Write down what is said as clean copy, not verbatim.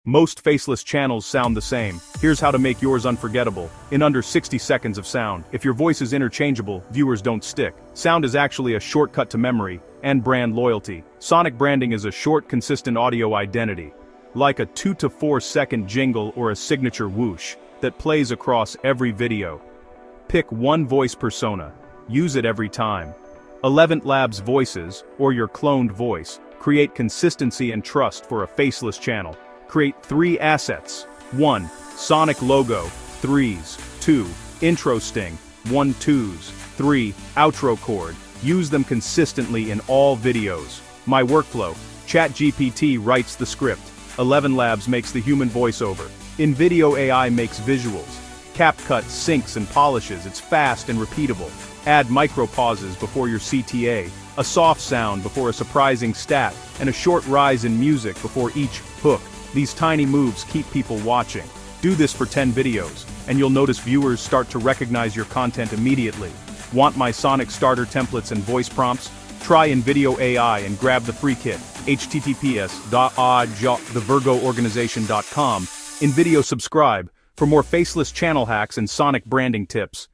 Most faceless channels sound the same. Here's how to make yours unforgettable, in under 60 seconds of sound. If your voice is interchangeable, viewers don't stick. Sound is actually a shortcut to memory and brand loyalty. Sonic branding is a short, consistent audio identity, like a 2 to 4 second jingle or a signature whoosh that plays across every video. Pick one voice persona. Use it every time. ElevenLabs Voices, or your cloned voice, create consistency and trust for a faceless channel. Create 3 assets. 1. Sonic logo, 3s. 2. Intro sting, 1 2s. 3. Outro chord. Use them consistently in all videos. My workflow. ChatGPT writes the script. ElevenLabs makes the human voiceover. InVideo AI makes visuals. CapCut syncs and polishes. It's fast and repeatable. Add micro pauses before your CTA, a soft sound before a surprising stat, and a short rise in music before each hook. These tiny moves keep people watching. Do this for 10 videos, and you'll notice viewers start to recognize your content immediately. Want my Sonic starter templates and voice prompts? Try InVideo AI and grab the free kit. https://thevirgoorganization.com. InVideo subscribe for more faceless channel hacks and Sonic branding tips.